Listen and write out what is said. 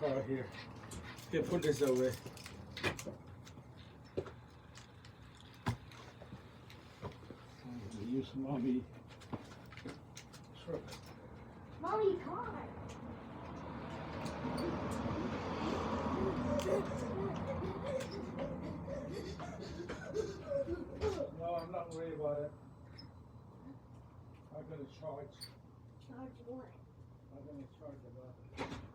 car here. Here, put this away. Use mommy truck. Mommy car. No, I'm not worried about it. I'm gonna charge. Charge what? I'm gonna charge about it.